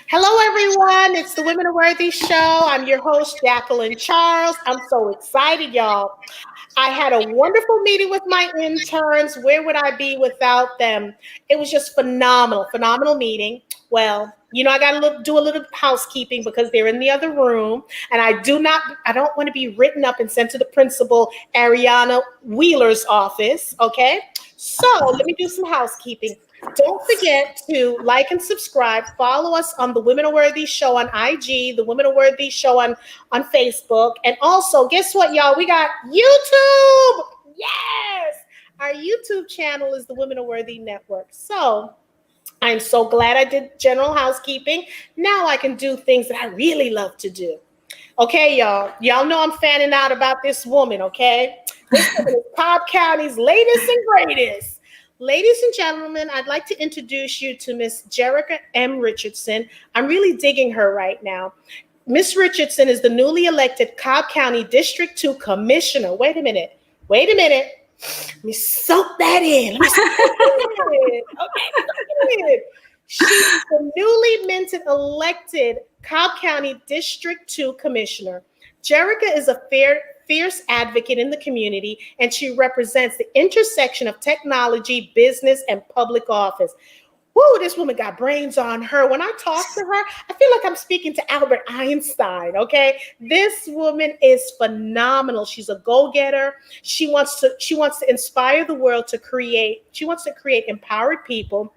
Hello, everyone. It's the Women Are Worthy show. I'm your host, Jacqueline Charles. I'm so excited, y'all. I had a wonderful meeting with my interns. Where would I be without them? It was just phenomenal meeting. Well, I got to do a little housekeeping because they're in the other room, and I don't want to be written up and sent to the principal, Ariana Wheeler's office. Okay, so let me do some housekeeping. Don't forget to like and subscribe. Follow us on the Women Are Worthy show on IG, the Women Are Worthy show on Facebook. And also, guess what, y'all? We got YouTube. Yes. Our YouTube channel is the Women Are Worthy Network. So I'm so glad I did general housekeeping. Now I can do things that I really love to do. Okay, y'all. Y'all know I'm fanning out about this woman, okay? This woman is Cobb County's latest and greatest. Ladies and gentlemen, I'd like to introduce you to Miss Jerica M Richardson. I'm really digging her right now. Miss Richardson is the newly elected Cobb County District 2 Commissioner. Wait a minute. Let me soak that in. Okay. She's the newly minted elected Cobb County District 2 Commissioner. Jerica is a fierce advocate in the community, and she represents the intersection of technology, business, and public office. Woo, this woman got brains on her. When I talk to her, I feel like I'm speaking to Albert Einstein, okay? This woman is phenomenal. She's a go-getter. She wants to inspire the world to create empowered people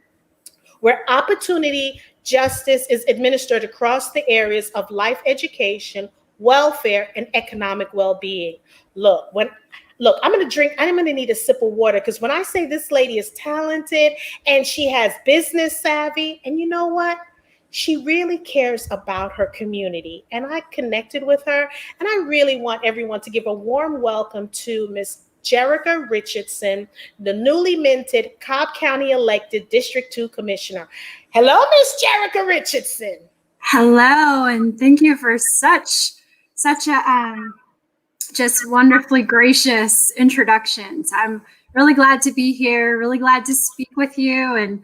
where opportunity, justice is administered across the areas of life education, welfare, and economic well-being. Look, I'm gonna need a sip of water because when I say this lady is talented and she has business savvy, and you know what? She really cares about her community. And I connected with her, and I really want everyone to give a warm welcome to Miss Jerica Richardson, the newly minted Cobb County elected District 2 Commissioner. Hello, Miss Jerica Richardson. Hello, and thank you for such a just wonderfully gracious introductions. I'm really glad to be here, really glad to speak with you and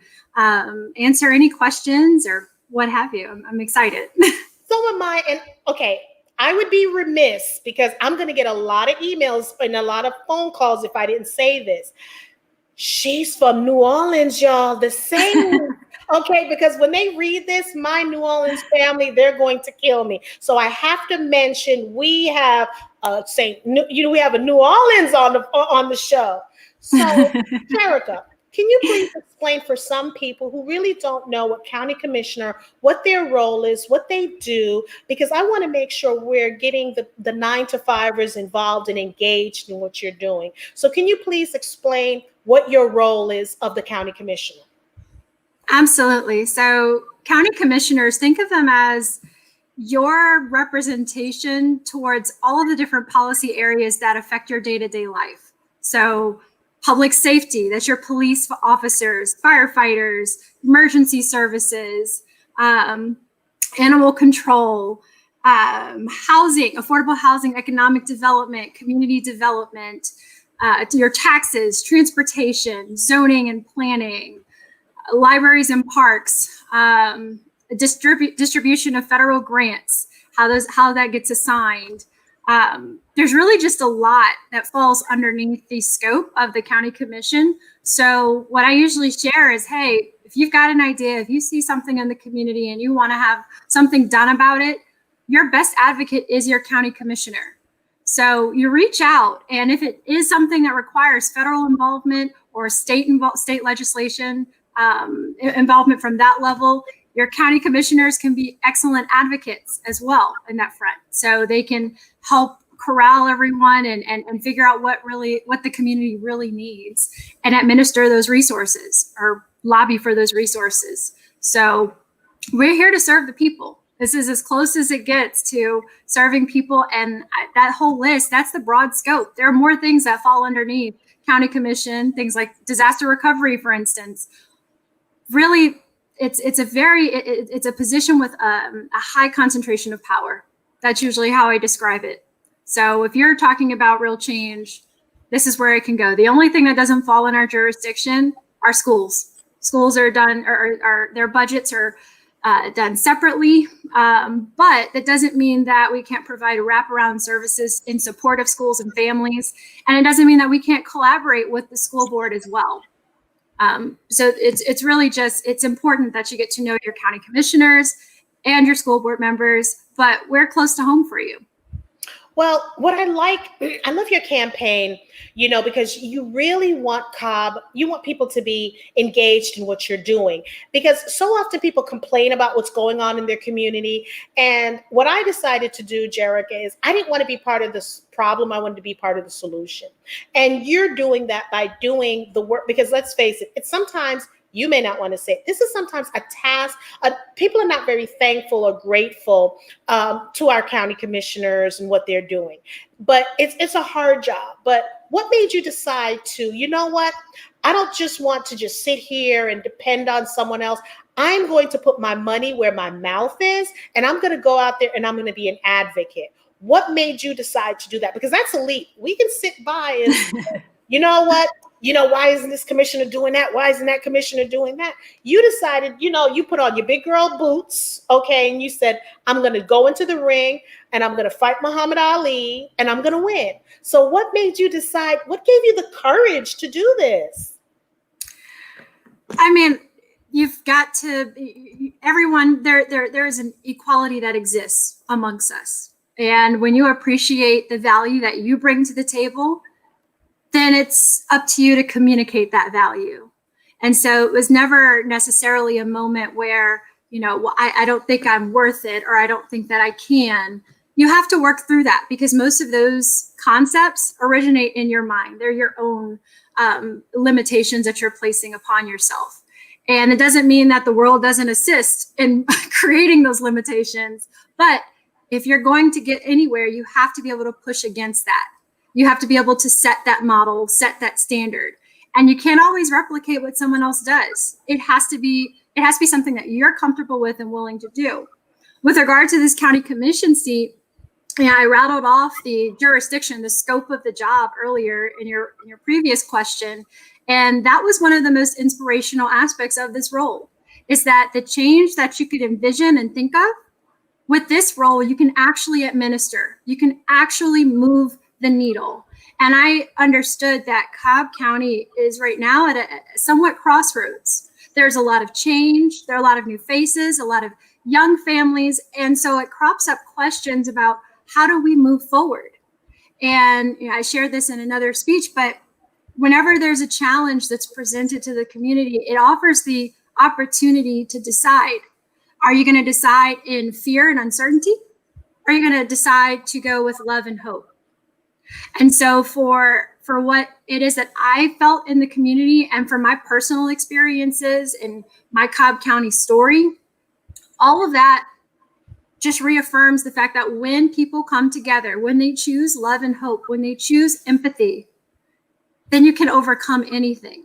answer any questions or what have you. I'm excited. So am I. And okay, I would be remiss because I'm going to get a lot of emails and a lot of phone calls if I didn't say this. She's from New Orleans, y'all, the same. Okay, because when they read this, my New Orleans family, they're going to kill me. So I have to mention we have we have a New Orleans on the show. So, Jerica, can you please explain for some people who really don't know what county commissioner, what their role is, what they do, because I want to make sure we're getting the 9-to-5ers involved and engaged in what you're doing. So can you please explain what your role is of the county commissioner? Absolutely. So county commissioners, think of them as your representation towards all of the different policy areas that affect your day-to-day life. So public safety, that's your police officers, firefighters, emergency services, animal control, housing, affordable housing, economic development, community development, your taxes, transportation, zoning and planning, libraries and parks, distribution of federal grants, how that gets assigned. There's really just a lot that falls underneath the scope of the county commission. So what I usually share is, hey, if you've got an idea, if you see something in the community and you want to have something done about it, your best advocate is your county commissioner. So you reach out, and if it is something that requires federal involvement or state legislation, involvement from that level, your county commissioners can be excellent advocates as well in that front. So they can help corral everyone and figure out what the community really needs and administer those resources or lobby for those resources. So we're here to serve the people. This is as close as it gets to serving people. And that whole list, that's the broad scope. There are more things that fall underneath county commission, things like disaster recovery, for instance. Really, it's a position with a high concentration of power. That's usually how I describe it. So if you're talking about real change, this is where it can go. The only thing that doesn't fall in our jurisdiction are schools. Schools are done, or their budgets are done separately, but that doesn't mean that we can't provide wraparound services in support of schools and families, and it doesn't mean that we can't collaborate with the school board as well. So it's really just, it's important that you get to know your county commissioners and your school board members, but we're close to home for you. Well, what I love your campaign, because you really want Cobb, you want people to be engaged in what you're doing, because so often people complain about what's going on in their community. And what I decided to do, Jerica, is I didn't want to be part of this problem. I wanted to be part of the solution. And you're doing that by doing the work, because let's face it, it's sometimes, you may not want to say it, this is sometimes a task. People are not very thankful or grateful to our county commissioners and what they're doing. But it's a hard job. But what made you decide to, you know what? I don't just want to just sit here and depend on someone else. I'm going to put my money where my mouth is, and I'm going to go out there and I'm going to be an advocate. What made you decide to do that? Because that's elite. We can sit by and, you know what? Why isn't this commissioner doing that? Why isn't that commissioner doing that? You decided, you put on your big girl boots, okay, and you said, I'm going to go into the ring and I'm going to fight Muhammad Ali and I'm going to win. So what made you decide, what gave you the courage to do this? I mean, you've got to, everyone, there is an equality that exists amongst us. And when you appreciate the value that you bring to the table, then it's up to you to communicate that value. And so it was never necessarily a moment where, I don't think I'm worth it, or I don't think that I can. You have to work through that, because most of those concepts originate in your mind. They're your own limitations that you're placing upon yourself. And it doesn't mean that the world doesn't assist in creating those limitations. But if you're going to get anywhere, you have to be able to push against that. You have to be able to set that model, set that standard. And you can't always replicate what someone else does. It has to be something that you're comfortable with and willing to do. With regard to this county commission seat, I rattled off the jurisdiction, the scope of the job earlier in your previous question. And that was one of the most inspirational aspects of this role, is that the change that you could envision and think of, with this role, you can actually administer. You can actually move the needle. And I understood that Cobb County is right now at a somewhat crossroads. There's a lot of change. There are a lot of new faces, a lot of young families. And so it crops up questions about, how do we move forward? And I shared this in another speech, but whenever there's a challenge that's presented to the community, it offers the opportunity to decide. Are you going to decide in fear and uncertainty? Or are you going to decide to go with love and hope? And so for what it is that I felt in the community, and for my personal experiences in my Cobb County story, all of that just reaffirms the fact that when people come together, when they choose love and hope, when they choose empathy, then you can overcome anything.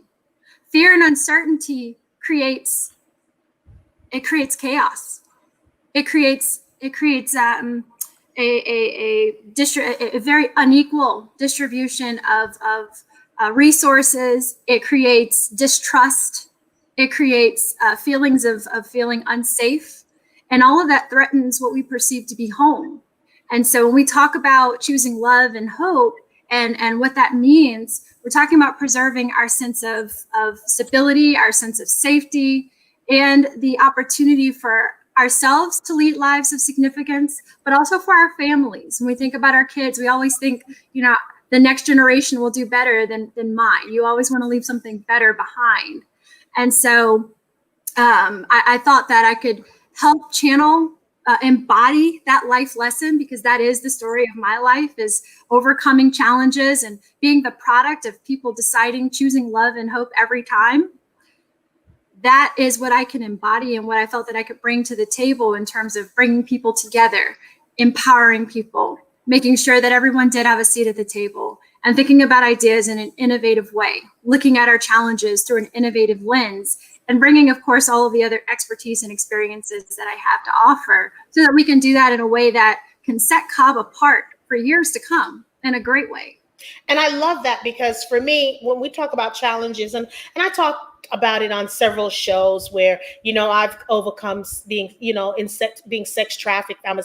Fear and uncertainty creates chaos. It creates a very unequal distribution of resources. It creates distrust. It creates feelings of feeling unsafe. And all of that threatens what we perceive to be home. And so when we talk about choosing love and hope and what that means, we're talking about preserving our sense of stability, our sense of safety, and the opportunity for ourselves to lead lives of significance, but also for our families. When we think about our kids, we always think, the next generation will do better than mine. You always want to leave something better behind. And so I thought that I could help channel, embody that life lesson, because that is the story of my life, is overcoming challenges and being the product of people deciding, choosing love and hope every time. That is what I can embody and what I felt that I could bring to the table in terms of bringing people together, empowering people, making sure that everyone did have a seat at the table, and thinking about ideas in an innovative way, looking at our challenges through an innovative lens, and bringing, of course, all of the other expertise and experiences that I have to offer, so that we can do that in a way that can set Cobb apart for years to come in a great way. And I love that because for me, when we talk about challenges, and I talk about it on several shows where, I've overcome being, being sex trafficked. I'm a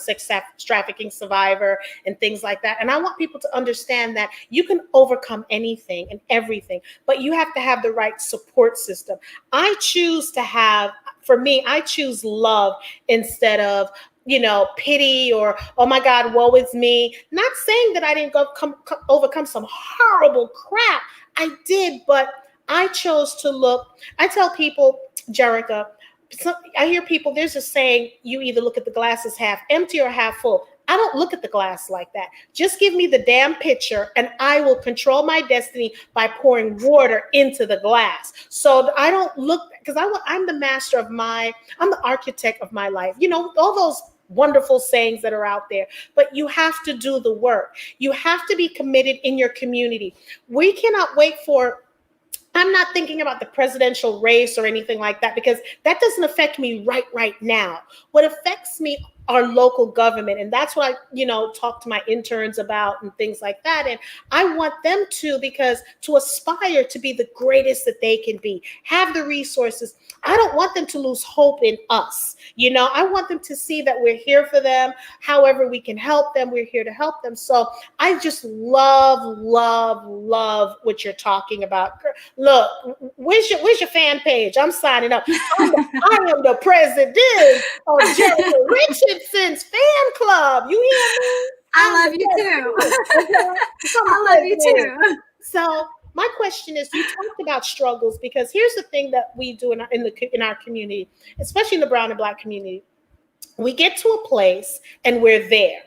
trafficking survivor and things like that. And I want people to understand that you can overcome anything and everything, but you have to have the right support system. I choose to have, for me, I choose love instead of, pity or, oh my God, woe is me. Not saying that I didn't overcome some horrible crap. I did, but I chose to look. I tell people, Jerica, I hear people, there's a saying, you either look at the glass as half empty or half full. I don't look at the glass like that. Just give me the damn pitcher and I will control my destiny by pouring water into the glass. So I don't look, because I'm the master of I'm the architect of my life. All those wonderful sayings that are out there, but you have to do the work. You have to be committed in your community. We cannot wait I'm not thinking about the presidential race or anything like that, because that doesn't affect me right now. What affects me are local government. And that's what I, talk to my interns about and things like that. And I want them to aspire to be the greatest that they can be, have the resources. I don't want them to lose hope in us. I want them to see that we're here for them. However we can help them, we're here to help them. So I just love what you're talking about. Look, where's your fan page? I'm signing up. I am the president of Jerica Richardson's fan club. You hear me? I love you too. I love you too. So my question is, you talked about struggles, because here's the thing that we do in our community, especially in the brown and Black community. We get to a place and we're there.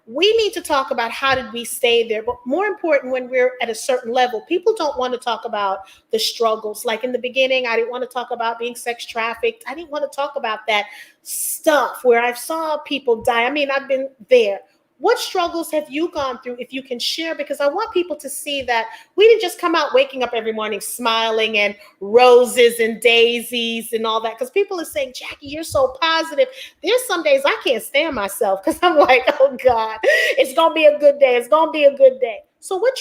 We need to talk about how did we stay there, but more important, when we're at a certain level, people don't want to talk about the struggles. Like in the beginning, I didn't want to talk about being sex trafficked. I didn't want to talk about that stuff where I saw people die. I mean, I've been there. What struggles have you gone through, if you can share? Because I want people to see that we didn't just come out waking up every morning smiling and roses and daisies and all that. Because people are saying, Jackie, you're so positive. There's some days I can't stand myself because I'm like, oh God, it's going to be a good day. It's going to be a good day. So what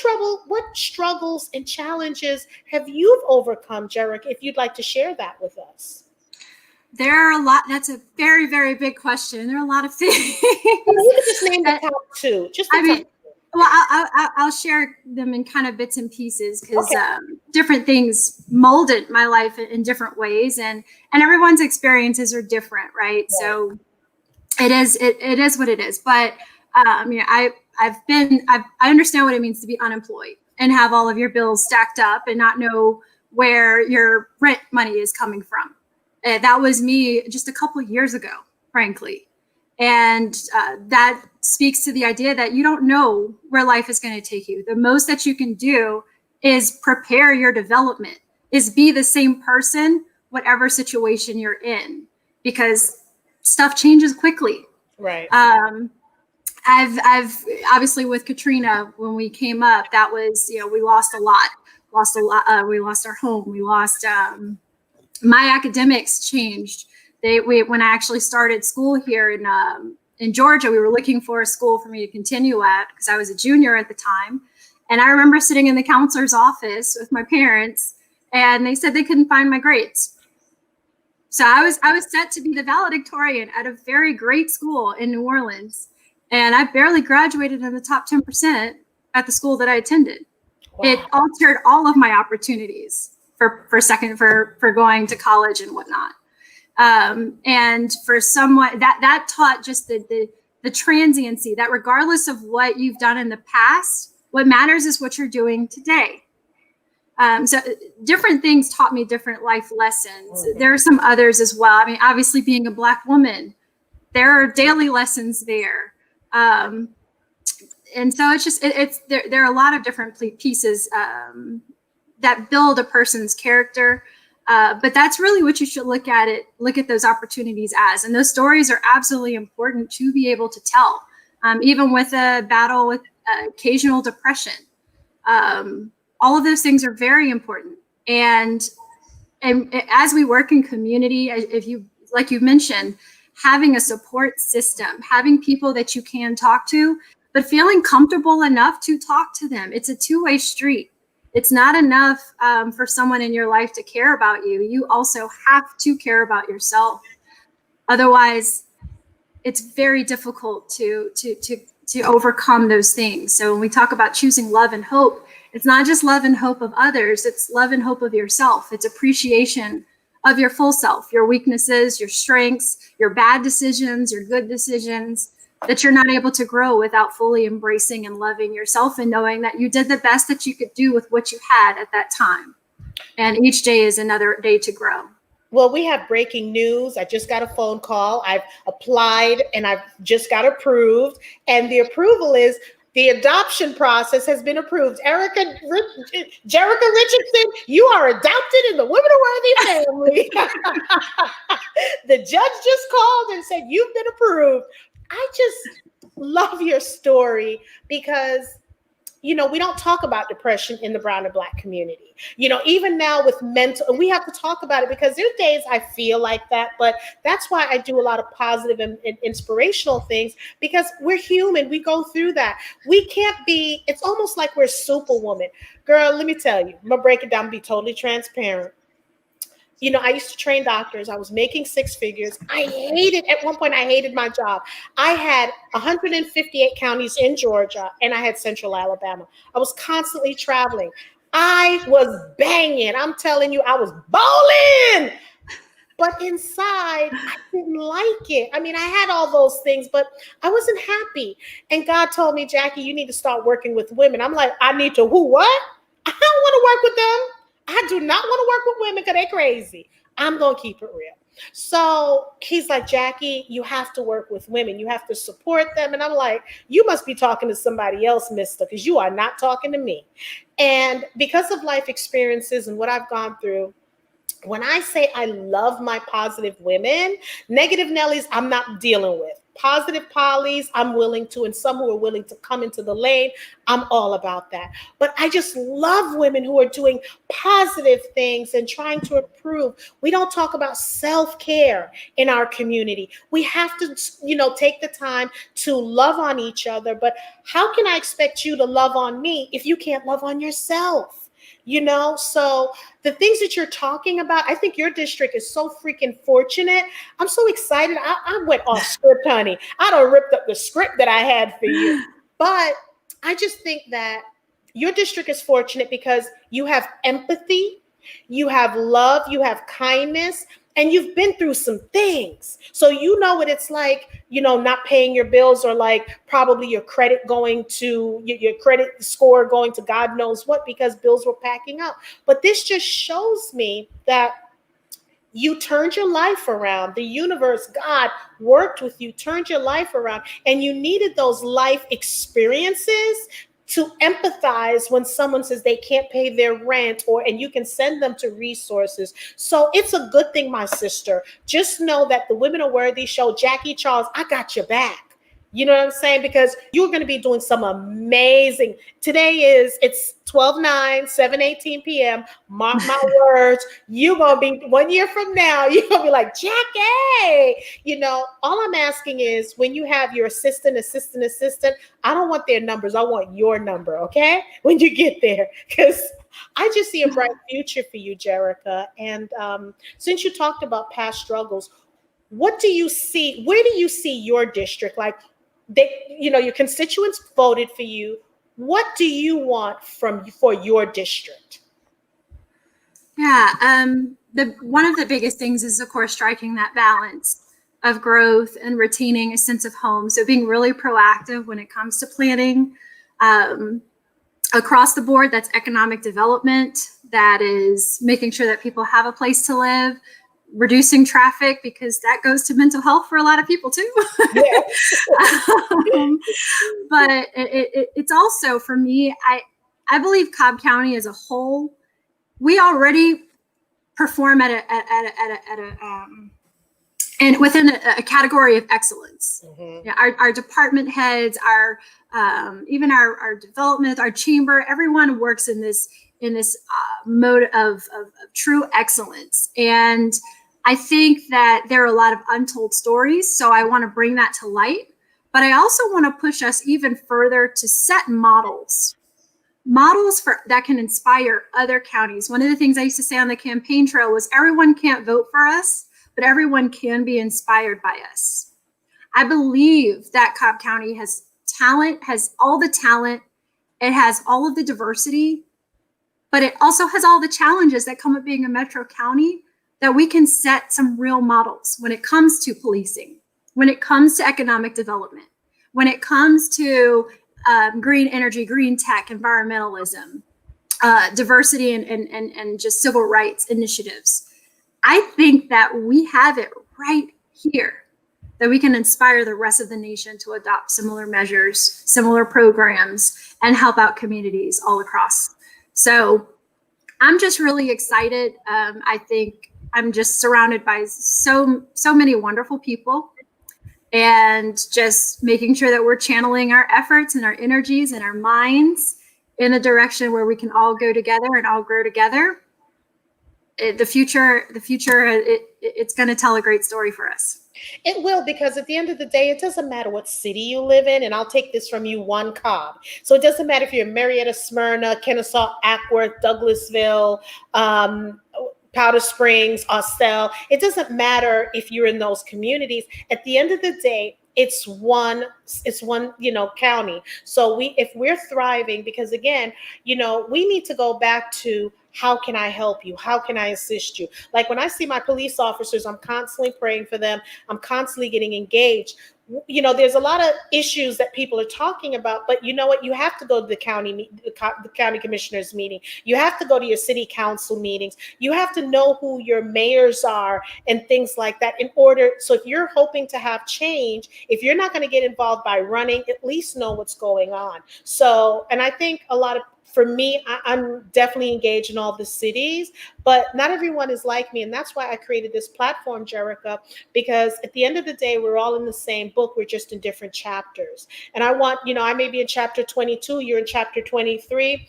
struggles and challenges have you overcome, Jerica, if you'd like to share that with us? There are a lot. That's a very, very big question. There are a lot of things. You can just name the top two. Well, I'll share them in kind of bits and pieces, because okay. Different things molded my life in different ways, and everyone's experiences are different, right? Yeah. So it is what it is. But I understand what it means to be unemployed and have all of your bills stacked up and not know where your rent money is coming from. That was me just a couple of years ago, frankly. And that speaks to the idea that you don't know where life is going to take you. The most that you can do is prepare your development, is be the same person, whatever situation you're in, because stuff changes quickly. Right. I've obviously, with Katrina, when we came up, that was, we lost a lot. We lost our home. We lost, my academics changed. When I actually started school here in Georgia, we were looking for a school for me to continue at, because I was a junior at the time. And I remember sitting in the counselor's office with my parents, and they said they couldn't find my grades. So I was set to be the valedictorian at a very great school in New Orleans, and I barely graduated in the top 10% at the school that I attended. Wow. It altered all of my opportunities for going to college and whatnot. And for someone that taught just the transiency, that regardless of what you've done in the past, what matters is what you're doing today. So different things taught me different life lessons. Okay. There are some others as well. I mean, obviously being a Black woman, there are daily lessons there. And so it's just, there are a lot of different pieces, that build a person's character. But that's really what you should look at those opportunities as. And those stories are absolutely important to be able to tell, even with a battle with occasional depression. All of those things are very important. And as we work in community, like you mentioned, having a support system, having people that you can talk to, but feeling comfortable enough to talk to them. It's a two-way street. It's not enough for someone in your life to care about you. You also have to care about yourself. Otherwise, it's very difficult to overcome those things. So when we talk about choosing love and hope, it's not just love and hope of others, it's love and hope of yourself. It's appreciation of your full self, your weaknesses, your strengths, your bad decisions, your good decisions, that you're not able to grow without fully embracing and loving yourself and knowing that you did the best that you could do with what you had at that time. And each day is another day to grow. Well, we have breaking news. I just got a phone call. I've applied and I've just got approved. And the approval is the adoption process has been approved. Jerica Richardson, you are adopted in the Women Are Worthy family. The judge just called and said, you've been approved. I just love your story because, you know, we don't talk about depression in the brown and Black community. You know, even now with mental, we have to talk about it because there are days I feel like that, but that's why I do a lot of positive and inspirational things because we're human. We go through that. We can't be, it's almost like we're superwoman. Girl, let me tell you, I'm gonna break it down and be totally transparent. You know, I used to train doctors. I was making six figures. At one point, I hated my job. I had 158 counties in Georgia and I had Central Alabama. I was constantly traveling. I was banging. I'm telling you, I was bowling. But inside, I didn't like it. I mean, I had all those things, but I wasn't happy. And God told me, Jackie, you need to start working with women. I'm like, I need to who, what? I don't want to work with them. I do not want to work with women because they're crazy. I'm going to keep it real. So he's like, Jackie, you have to work with women. You have to support them. And I'm like, you must be talking to somebody else, mister, because you are not talking to me. And because of life experiences and what I've gone through, when I say I love my positive women, negative Nellies, I'm not dealing with. Positive Pollies, I'm willing to, and some who are willing to come into the lane, I'm all about that. But I just love women who are doing positive things and trying to improve. We don't talk about self-care in our community. We have to, you know, take the time to love on each other. But how can I expect you to love on me if you can't love on yourself? You know, so the things that you're talking about, I think your district is so freaking fortunate. I'm so excited. I went off script, honey. I done ripped up the script that I had for you. But I just think that your district is fortunate because you have empathy, you have love, you have kindness, and you've been through some things. So you know what it's like, you know, not paying your bills or like probably your credit going to your credit score going to God knows what because bills were packing up. But this just shows me that you turned your life around. The universe, God worked with you, turned your life around, and you needed those life experiences to empathize when someone says they can't pay their rent and you can send them to resources. So it's a good thing, my sister. Just know that the Women Are Worthy show, Jackie Charles, I got your back. You know what I'm saying? Because you're going to be doing some amazing. It's 12/9, 7:18 p.m. Mark my words. You're going to be 1 year from now. You're going to be like, Jackie. You know, all I'm asking is when you have your assistant, I don't want their numbers. I want your number. Okay. When you get there, because I just see a bright future for you, Jerica. And since you talked about past struggles, what do you see? Where do you see your district? Like, your constituents voted for you. What do you want for your district? Yeah, one of the biggest things is, of course, striking that balance of growth and retaining a sense of home. So being really proactive when it comes to planning across the board. That's economic development. That is making sure that people have a place to live. Reducing traffic, because that goes to mental health for a lot of people too. Yeah. But it's also, for me, I believe Cobb County as a whole, we already perform at and within a category of excellence. Mm-hmm. Yeah, our department heads, even our development, our chamber, everyone works in this mode of true excellence. And I think that there are a lot of untold stories. So I want to bring that to light. But I also want to push us even further to set models for that can inspire other counties. One of the things I used to say on the campaign trail was everyone can't vote for us, but everyone can be inspired by us. I believe that Cobb County has talent, has all the talent, it has all of the diversity, but it also has all the challenges that come with being a metro county, that we can set some real models when it comes to policing, when it comes to economic development, when it comes to green energy, green tech, environmentalism, diversity, and just civil rights initiatives. I think that we have it right here, that we can inspire the rest of the nation to adopt similar measures, similar programs, and help out communities all across. So I'm just really excited. I think I'm just surrounded by so many wonderful people, and just making sure that we're channeling our efforts and our energies and our minds in a direction where we can all go together and all grow together. The future, it's going to tell a great story for us. It will, because at the end of the day, it doesn't matter what city you live in. And I'll take this from you, one Cobb. So it doesn't matter if you're in Marietta, Smyrna, Kennesaw, Ackworth, Douglasville, Powder Springs, Austell. It doesn't matter if you're in those communities. At the end of the day, it's one, county. So if we're thriving, because again, we need to go back to, how can I help you? How can I assist you? Like when I see my police officers, I'm constantly praying for them. I'm constantly getting engaged. There's a lot of issues that people are talking about, but you know what? You have to go to the county commissioners meeting. You have to go to your city council meetings. You have to know who your mayors are and things like that in order. So if you're hoping to have change, if you're not going to get involved by running, at least know what's going on. So, and I think for me, I'm definitely engaged in all the cities, but not everyone is like me. And that's why I created this platform, Jerica, because at the end of the day, we're all in the same book. We're just in different chapters. And I want, I may be in chapter 22, you're in chapter 23.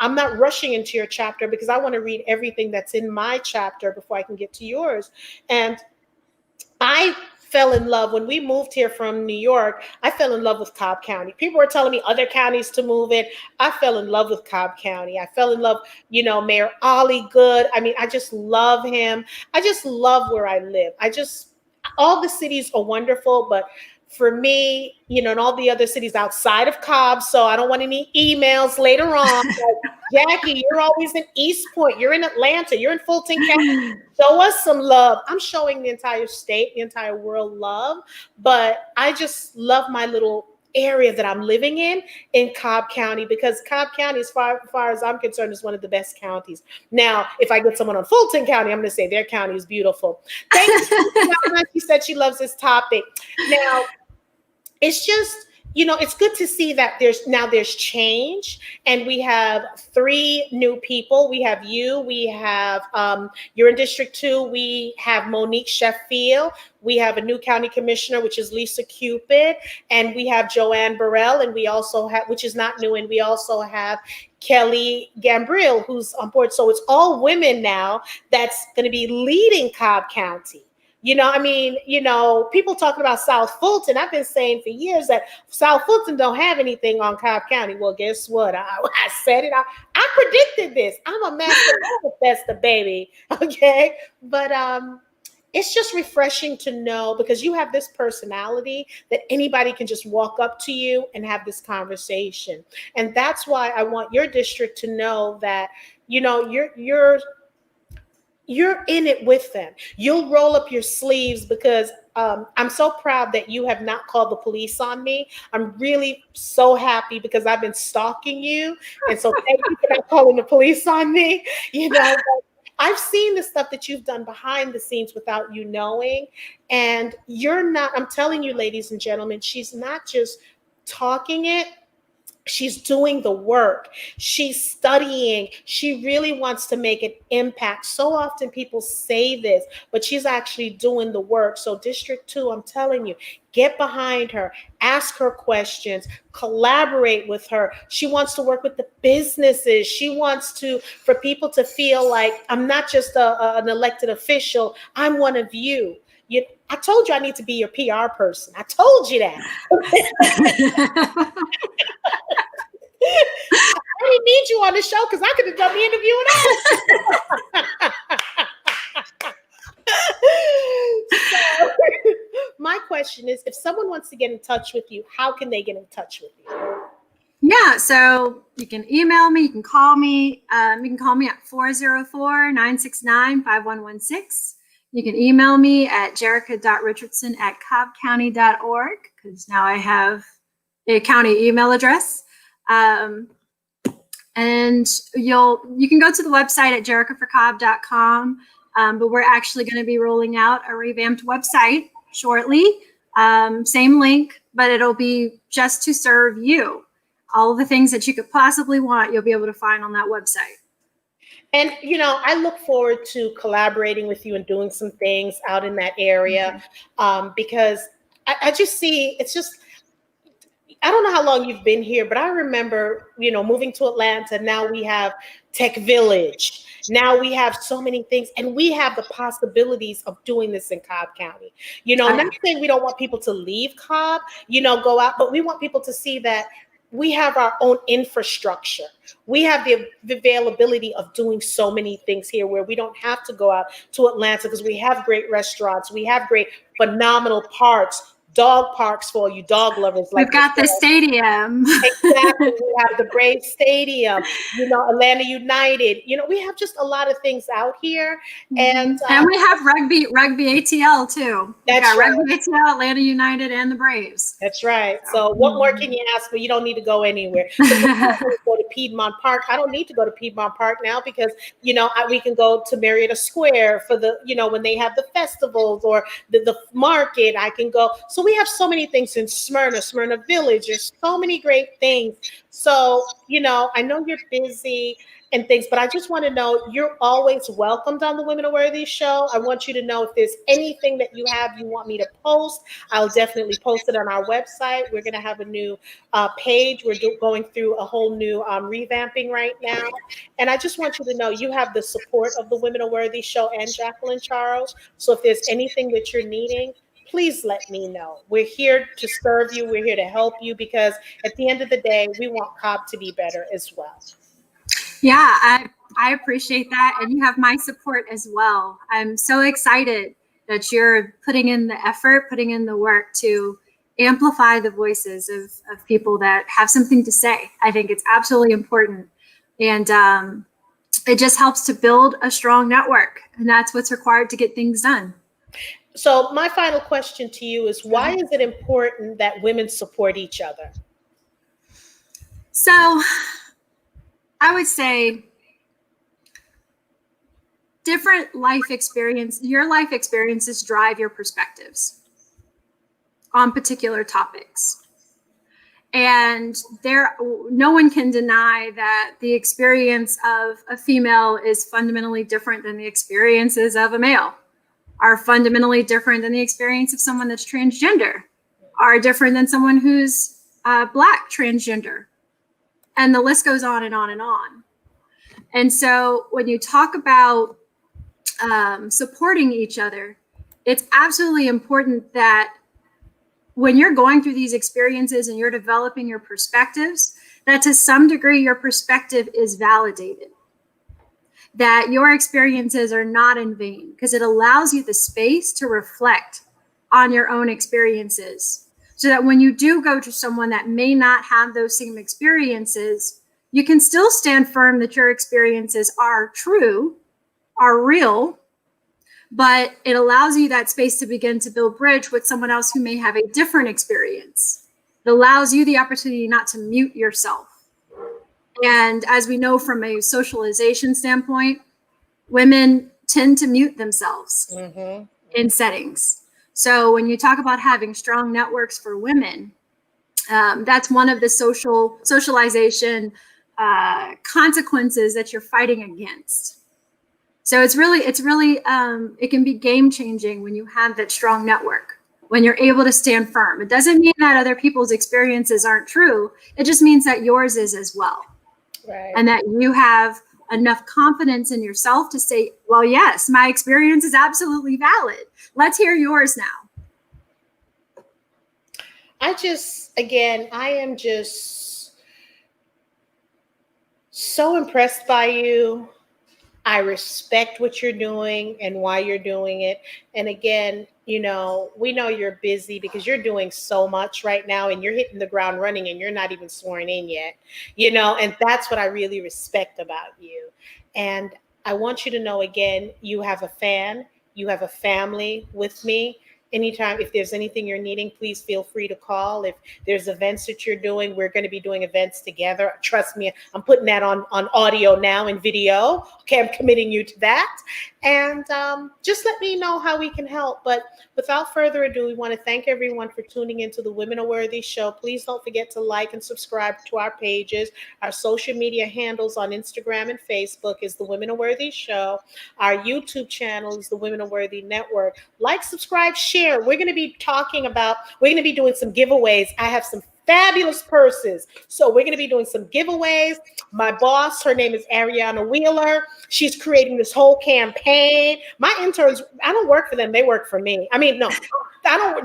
I'm not rushing into your chapter because I want to read everything that's in my chapter before I can get to yours. And I fell in love when we moved here from New York. I fell in love with Cobb County. People were telling me other counties to move in. I fell in love with Cobb County. I fell in love, Mayor Ollie Good. I mean, I just love him. I just love where I live. All the cities are wonderful, but for me, and all the other cities outside of Cobb, so I don't want any emails later on. Like, Jackie, you're always in East Point. You're in Atlanta. You're in Fulton County. Show us some love. I'm showing the entire state, the entire world love, but I just love my little area that I'm living in Cobb County, because Cobb County, as far as I'm concerned, is one of the best counties. Now, if I get someone on Fulton County, I'm going to say their county is beautiful. Thank you. She said she loves this topic. Now, it's just, it's good to see that there's change, and we have 3 new people. We have you, we have, you're in District 2, we have Monique Sheffield, we have a new county commissioner, which is Lisa Cupid, and we have Joanne Burrell, and we also have, which is not new, and we also have Kelly Gambriel, who's on board. So it's all women now that's going to be leading Cobb County. People talking about South Fulton. I've been saying for years that South Fulton don't have anything on Cobb County. Well, guess what? I said it. I predicted this. I'm a master manifester, baby. Okay. But it's just refreshing to know, because you have this personality that anybody can just walk up to you and have this conversation. And that's why I want your district to know that, you're in it with them. You'll roll up your sleeves, because I'm so proud that you have not called the police on me. I'm really so happy, because I've been stalking you. And so thank you for not calling the police on me. I've seen the stuff that you've done behind the scenes without you knowing. And I'm telling you, ladies and gentlemen, she's not just talking it. She's doing the work. She's studying. She really wants to make an impact. So often people say this, but she's actually doing the work. So District 2, I'm telling you, get behind her, ask her questions, collaborate with her. She wants to work with the businesses. She wants for people to feel like, I'm not just an elected official. I'm one of you. I told you I need to be your PR person. I told you that. I didn't need you on the show because I could have done the interview without. So, my question is, if someone wants to get in touch with you, how can they get in touch with you? Yeah, so you can email me, you can call me. You can call me at 404-969-5116. You can email me at jerica.richardson@cobbcounty.org, because now I have a county email address. And you can go to the website at jericaforcobb.com, but we're actually going to be rolling out a revamped website shortly. Same link, but it'll be just to serve you. All the things that you could possibly want, you'll be able to find on that website. And, I look forward to collaborating with you and doing some things out in that area, because I just see, it's just, I don't know how long you've been here, but I remember, moving to Atlanta. Now we have Tech Village. Now we have so many things, and we have the possibilities of doing this in Cobb County. I'm not saying we don't want people to leave Cobb, go out, but we want people to see that we have our own infrastructure. We have the availability of doing so many things here where we don't have to go out to Atlanta, because we have great restaurants. We have great, phenomenal parks, dog parks for you dog lovers. We've got the stadium. Exactly. We have the Brave Stadium, Atlanta United. We have just a lot of things out here. And we have rugby ATL too. That's right. Rugby ATL, Atlanta United, and the Braves. That's right. So what more can you ask for? You don't need to go anywhere. Go to Piedmont Park. I don't need to go to Piedmont Park now because, we can go to Marietta Square for the, when they have the festivals or the market. I can go. So we have so many things in Smyrna Village. There's so many great things. So, I know you're busy and things, but I just want to know you're always welcomed on the Women Are Worthy show. I want you to know if there's anything that you want me to post, I'll definitely post it on our website. We're going to have a new page. We're going through a whole new revamping right now. And I just want you to know you have the support of the Women Are Worthy show and Jacqueline Charles. So if there's anything that you're needing, please let me know. We're here to serve you. We're here to help you, because at the end of the day, we want Cobb to be better as well. Yeah, I appreciate that. And you have my support as well. I'm so excited that you're putting in the effort, putting in the work to amplify the voices of people that have something to say. I think it's absolutely important. And it just helps to build a strong network. And that's what's required to get things done. So my final question to you is, why is it important that women support each other? So I would say different your life experiences drive your perspectives on particular topics. And no one can deny that the experience of a female is fundamentally different than the experiences of a male, are fundamentally different than the experience of someone that's transgender, are different than someone who's Black transgender. And the list goes on and on and on. And so when you talk about supporting each other, it's absolutely important that when you're going through these experiences and you're developing your perspectives, that to some degree your perspective is validated, that your experiences are not in vain, because it allows you the space to reflect on your own experiences, so that when you do go to someone that may not have those same experiences, you can still stand firm that your experiences are true, are real, but it allows you that space to begin to build bridge with someone else who may have a different experience. It allows you the opportunity not to mute yourself. And as we know from a socialization standpoint, women tend to mute themselves in settings. So when you talk about having strong networks for women, that's one of the socialization consequences that you're fighting against. So it can be game changing when you have that strong network, when you're able to stand firm. It doesn't mean that other people's experiences aren't true. It just means that yours is as well. Right. And that you have enough confidence in yourself to say, well, yes, my experience is absolutely valid. Let's hear yours now. I am just so impressed by you. I respect what you're doing and why you're doing it. And again, we know you're busy because you're doing so much right now and you're hitting the ground running and you're not even sworn in yet, and that's what I really respect about you. And I want you to know again, you have a fan, you have a family with me. Anytime, if there's anything you're needing, please feel free to call. If there's events that you're doing, we're going to be doing events together. Trust me, I'm putting that on audio now and video. Okay, I'm committing you to that. And just let me know how we can help. But without further ado, we want to thank everyone for tuning into the Women Are Worthy show. Please don't forget to like and subscribe to our pages. Our social media handles on Instagram and Facebook is the Women Are Worthy show. Our YouTube channel is the Women Are Worthy Network. Like, subscribe, share. We're going to be doing some giveaways. I have some fabulous purses. So we're going to be doing some giveaways. My boss, her name is Ariana Wheeler. She's creating this whole campaign. My interns, I don't work for them. They work for me. I mean, no,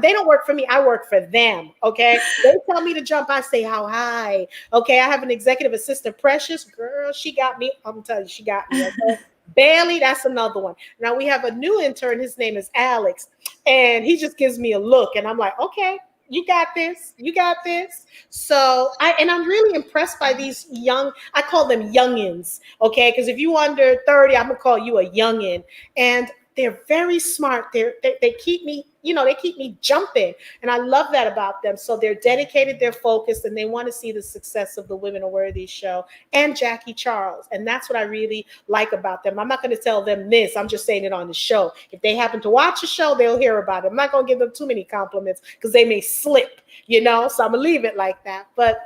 they don't work for me. I work for them. Okay. They tell me to jump. I say, how high? Okay. I have an executive assistant, Precious. Girl, she got me. I'm telling you, she got me. Okay. Bailey, that's another one. Now we have a new intern. His name is Alex. And he just gives me a look. And I'm like, okay. You got this. You got this. So I'm really impressed by these I call them youngins, okay? Because if you under 30, I'm gonna call you a youngin. And they're very smart. They keep me, they keep me jumping. And I love that about them. So they're dedicated, they're focused, and they want to see the success of the Women Are Worthy show and Jackie Charles. And that's what I really like about them. I'm not going to tell them this. I'm just saying it on the show. If they happen to watch the show, they'll hear about it. I'm not going to give them too many compliments because they may slip, So I'm going to leave it like that. But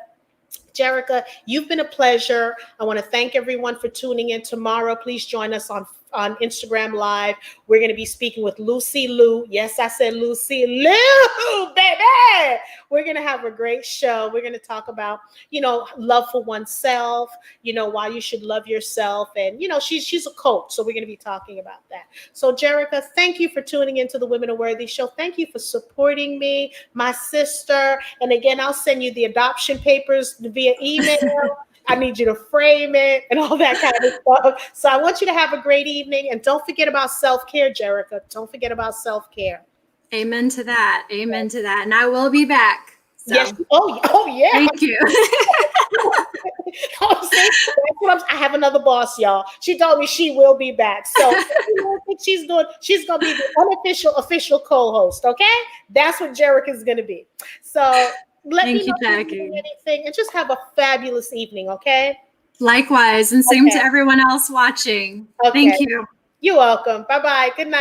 Jerica, you've been a pleasure. I want to thank everyone for tuning in tomorrow. Please join us on Instagram Live. We're going to be speaking with Lucy Liu. Yes, I said Lucy Liu, baby. We're going to have a great show. We're going to talk about, love for oneself, why you should love yourself. And, she's a coach. So we're going to be talking about that. So Jerica, thank you for tuning into the Women Are Worthy show. Thank you for supporting me, my sister. And again, I'll send you the adoption papers via email. I need you to frame it and all that kind of stuff. So I want you to have a great evening. And don't forget about self-care, Jerica. Don't forget about self-care. Amen to that. Amen to that. And I will be back. So. Yes. Oh, yeah. Thank you. I have another boss, y'all. She told me she will be back. So I think she's going to be the official co-host. Okay. That's what Jerica is going to be. So let me know if you need anything and just have a fabulous evening, okay? Likewise, and same to everyone else watching. Okay. Thank you. You're welcome. Bye-bye. Good night.